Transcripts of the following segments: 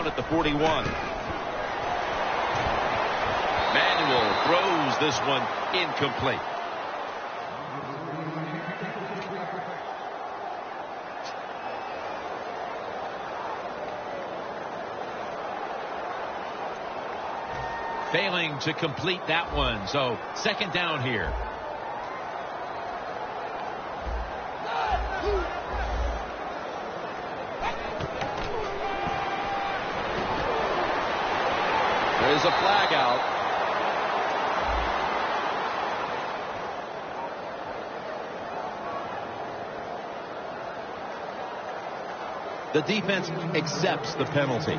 down at the 41. Manuel throws this one incomplete. Failing to complete that one, so second down here. There's a flag out. The defense accepts the penalty.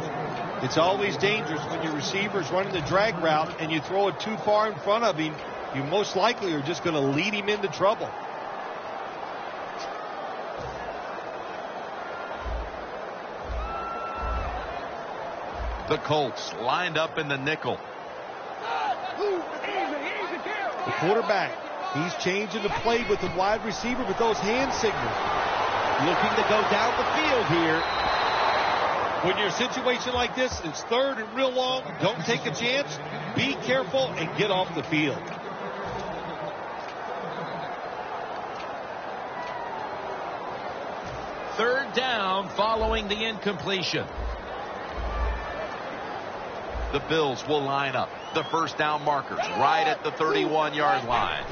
It's always dangerous when your receiver's running the drag route and you throw it too far in front of him. You most likely are just going to lead him into trouble. The Colts lined up in the nickel. The quarterback, he's changing the play with the wide receiver with those hand signals. Looking to go down the field here. When you're in a situation like this, it's third and real long. Don't take a chance. Be careful and get off the field. Third down following the incompletion. The Bills will line up. The first down markers right at the 31-yard line.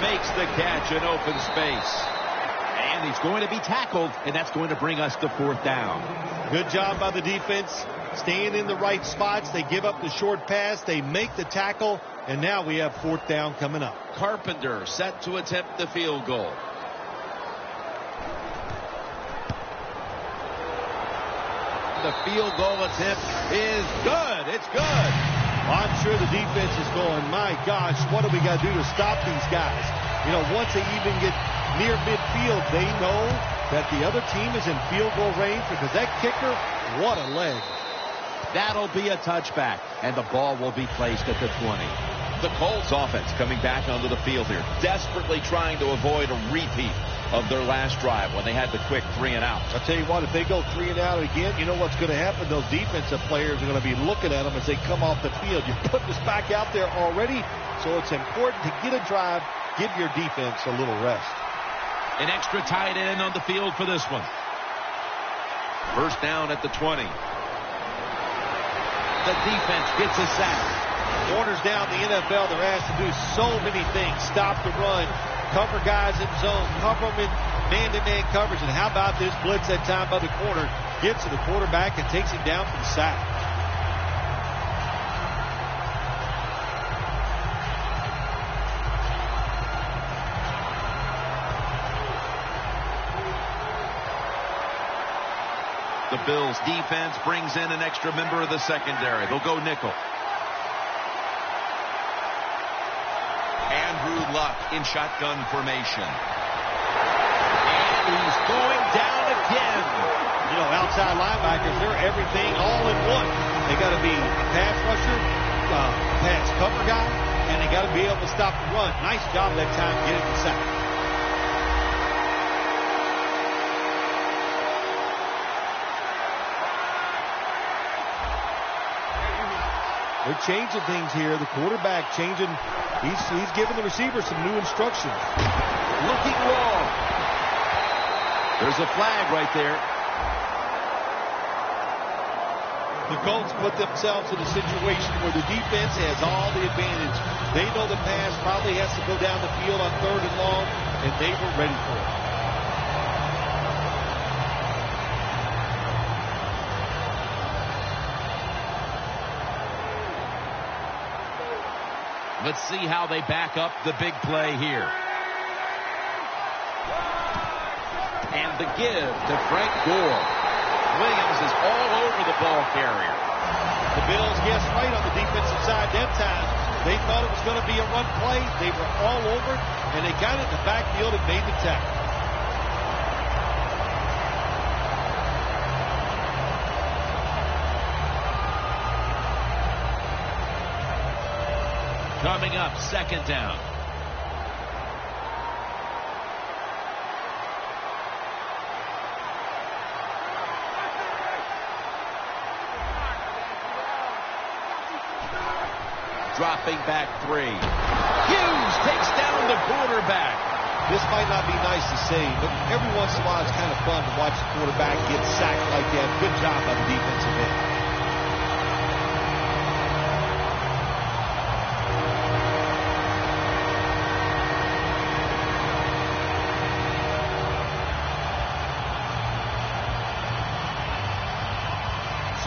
Makes the catch in open space. And he's going to be tackled, and that's going to bring us to fourth down. Good job by the defense. Staying in the right spots. They give up the short pass. They make the tackle. And now we have fourth down coming up. Carpenter set to attempt the field goal. The field goal attempt is good. It's good. Well, I'm sure the defense is going, my gosh, what do we got to do to stop these guys? You know, once they even get near midfield, they know that the other team is in field goal range because that kicker, what a leg. That'll be a touchback, and the ball will be placed at the 20. The Colts offense coming back onto the field here, desperately trying to avoid a repeat of their last drive when they had the quick 3 and out. I'll tell you what, if they go 3 and out again, you know what's going to happen? Those defensive players are going to be looking at them as they come off the field. You put this back out there already, so it's important to get a drive, give your defense a little rest. An extra tight end on the field for this one. First down at the 20. The defense gets a sack. Corners down the NFL, they're asked to do so many things. Stop the run, cover guys in zone, cover them in man-to-man coverage. And how about this blitz that time by the corner? Gets to the quarterback and takes him down for the sack. The Bills defense brings in an extra member of the secondary. They'll go nickel. Andrew Luck in shotgun formation. And he's going down again. You know, outside linebackers, they're everything all in one. They got to be pass rusher, pass cover guy, and they got to be able to stop the run. Nice job that time getting the sack. They're changing things here. The quarterback changing. He's giving the receiver some new instructions. Looking long. There's a flag right there. The Colts put themselves in a situation where the defense has all the advantage. They know the pass probably has to go down the field on third and long, and they were ready for it. Let's see how they back up the big play here. And the give to Frank Gore. Williams is all over the ball carrier. The Bills guessed right on the defensive side that time. They thought it was going to be a run play. They were all over it, and they got it in the backfield and made the tackle. Coming up, second down. dropping back 3. Hughes takes down the quarterback. This might not be nice to say, but every once in a while it's kind of fun to watch the quarterback get sacked like that. Good job by the defensive end.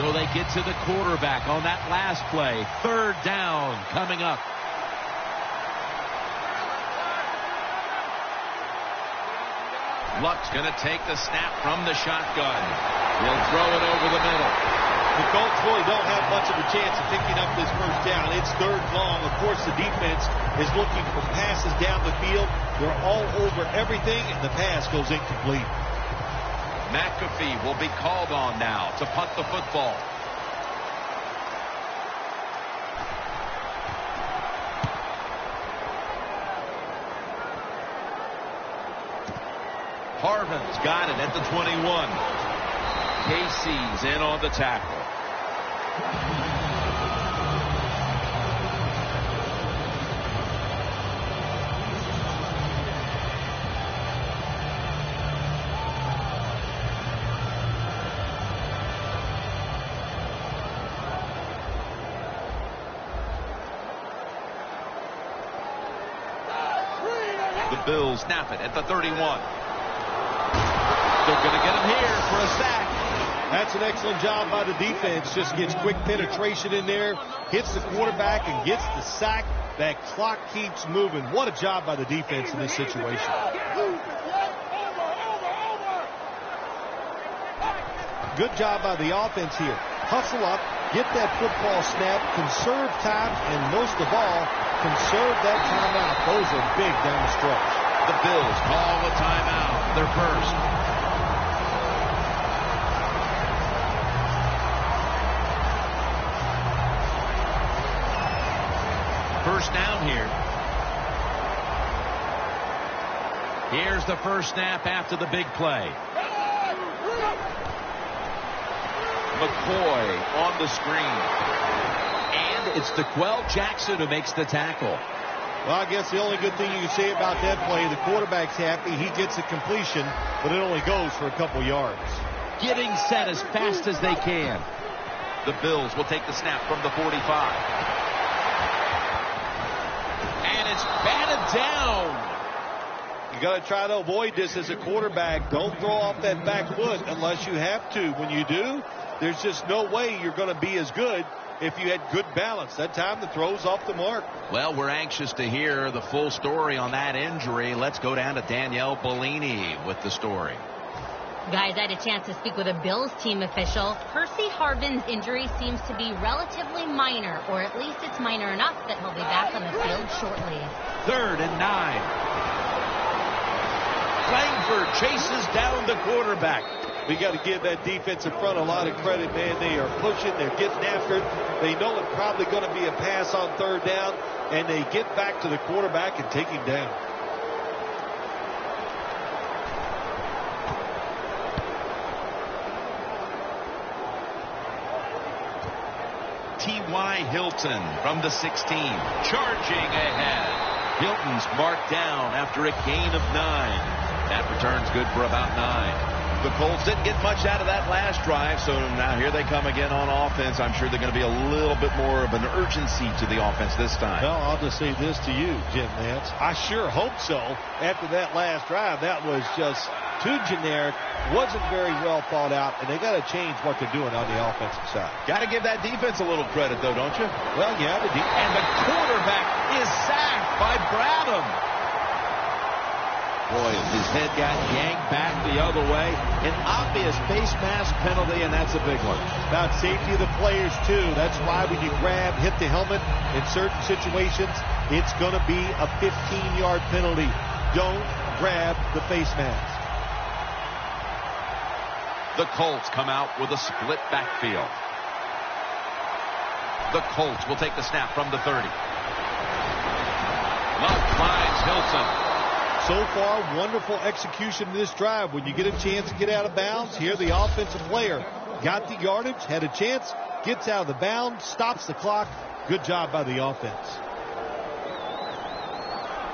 So they get to the quarterback on that last play. 3rd down coming up. Luck's going to take the snap from the shotgun. He'll throw it over the middle. The Colts really don't have much of a chance of picking up this first down. It's 3rd long. Of course, the defense is looking for passes down the field. They're all over everything, and the pass goes incomplete. McAfee will be called on now to punt the football. Harvin's got it at the 21. Casey's in on the tackle. The Bills snap it at the 31. They're going to get him here for a sack. That's an excellent job by the defense. Just gets quick penetration in there, hits the quarterback, and gets the sack. That clock keeps moving. What a job by the defense in this situation. Good job by the offense here. Hustle up, get that football snap, conserve time, and most of all, conserve that timeout. Those are big down the stretch. The Bills call a timeout. Their first. First down here. Here's the first snap after the big play. McCoy on the screen. And it's DeQuell Jackson who makes the tackle. Well, I guess the only good thing you can say about that play, the quarterback's happy. He gets a completion, but it only goes for a couple yards. Getting set as fast as they can. The Bills will take the snap from the 45. And it's batted down. You got to try to avoid this as a quarterback. Don't throw off that back foot unless you have to. When you do, there's just no way you're going to be as good if you had good balance. That time the throw's off the mark. Well, we're anxious to hear the full story on that injury. Let's go down to Danielle Bellini with the story. Guys, I had a chance to speak with a Bills team official. Percy Harvin's injury seems to be relatively minor, or at least it's minor enough that he'll be back on the field shortly. 3rd and 9. Langford chases down the quarterback. We got to give that defensive front a lot of credit, man. They are pushing. They're getting after it. They know it's probably going to be a pass on 3rd down, and they get back to the quarterback and take him down. T.Y. Hilton from the 16, charging ahead. Hilton's marked down after a gain of 9. That return's good for about 9. The Colts didn't get much out of that last drive, so now here they come again on offense. I'm sure they're going to be a little bit more of an urgency to the offense this time. Well, I'll just say this to you, Jim Nance. I sure hope so. After that last drive, that was just too generic, wasn't very well thought out, and they got to change what they're doing on the offensive side. Got to give that defense a little credit, though, don't you? Well, yeah. And the quarterback is sacked by Bradham. Boy, his head got yanked back the other way. An obvious face mask penalty, and that's a big one. About safety of the players, too. That's why when you grab, hit the helmet in certain situations, it's going to be a 15-yard penalty. Don't grab the face mask. The Colts come out with a split backfield. The Colts will take the snap from the 30. Luck finds Hilton. So far, wonderful execution in this drive. When you get a chance to get out of bounds, here the offensive player got the yardage, had a chance, gets out of the bounds, stops the clock, Good job by the offense.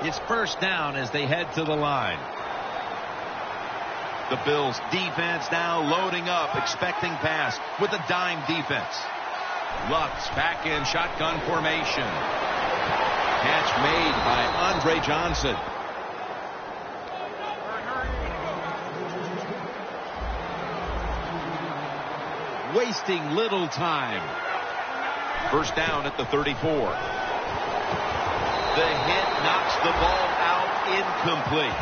It's first down as they head to the line. The Bills defense now loading up, expecting pass with a dime defense. Luck's back in shotgun formation. Catch made by Andre Johnson. Wasting little time. First down at the 34. The hit knocks the ball out, incomplete.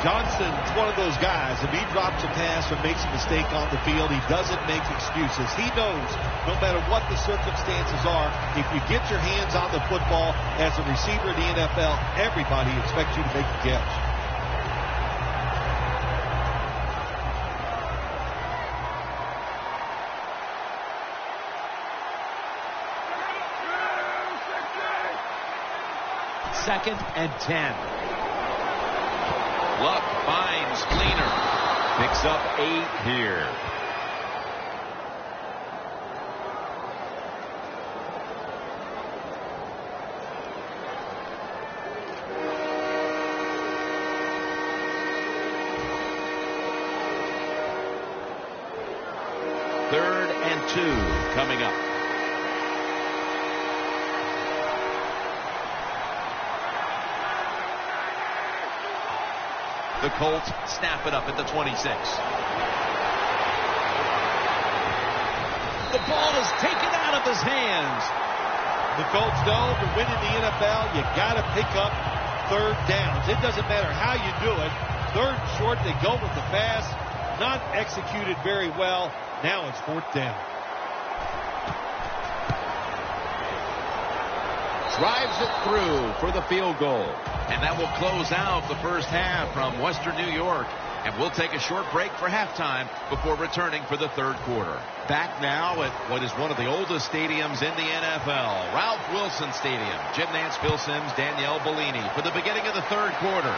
Johnson's one of those guys. If he drops a pass or makes a mistake on the field, he doesn't make excuses. He knows no matter what the circumstances are, if you get your hands on the football as a receiver in the NFL, everybody expects you to make a catch. Second and 10. Luck finds Fleener. Picks up 8 here. Third and 2 coming up. The Colts snap it up at the 26. The ball is taken out of his hands. The Colts know to win in the NFL, you got to pick up third downs. It doesn't matter how you do it. Third and short, they go with the pass. Not executed very well. Now it's fourth down. Drives it through for the field goal. And that will close out the first half from Western New York. And we'll take a short break for halftime before returning for the third quarter. Back now at what is one of the oldest stadiums in the NFL, Ralph Wilson Stadium. Jim Nantz, Phil Simms, Danielle Bellini for the beginning of the third quarter.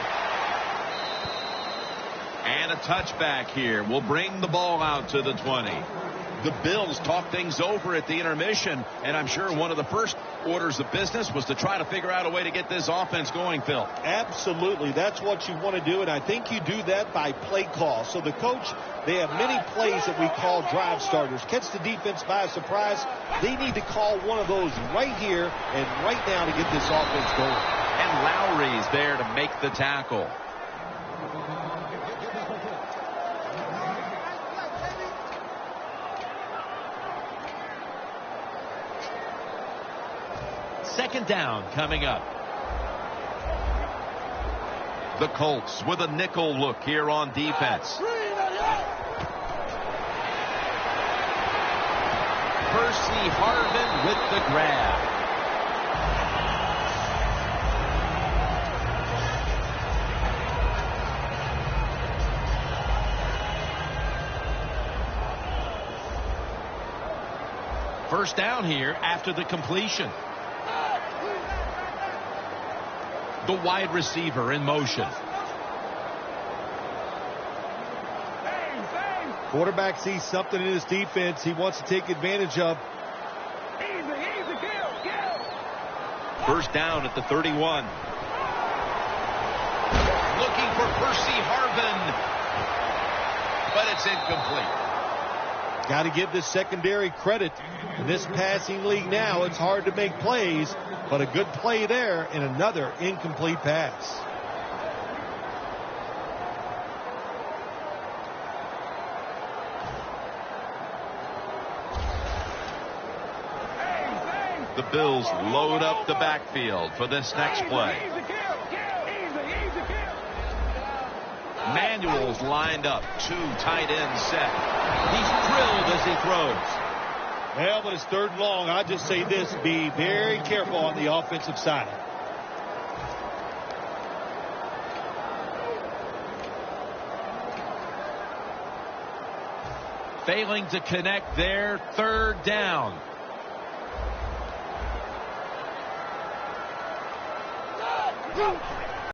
And a touchback here will bring the ball out to the 20. The Bills talk things over at the intermission, and I'm sure one of the first orders of business was to try to figure out a way to get this offense going, Phil. Absolutely. That's what you want to do, and I think you do that by play call. So the coach, they have many plays that we call drive starters. Catch the defense by surprise. They need to call one of those right here and right now to get this offense going. And Lowry's there to make the tackle. Second down coming up. The Colts with a nickel look here on defense. Percy Harvin with the grab. First down here after the completion. The wide receiver in motion. Quarterback sees something in his defense he wants to take advantage of. First down at the 31. Looking for Percy Harvin, but it's incomplete. Got to give this secondary credit. In this passing league now, it's hard to make plays, but a good play there and another incomplete pass. The Bills load up the backfield for this next play. Manuel's lined up, 2 tight ends set. He's drilled as he throws. Well, when it's third and long, I just say this, be very careful on the offensive side. Failing to connect there, third down.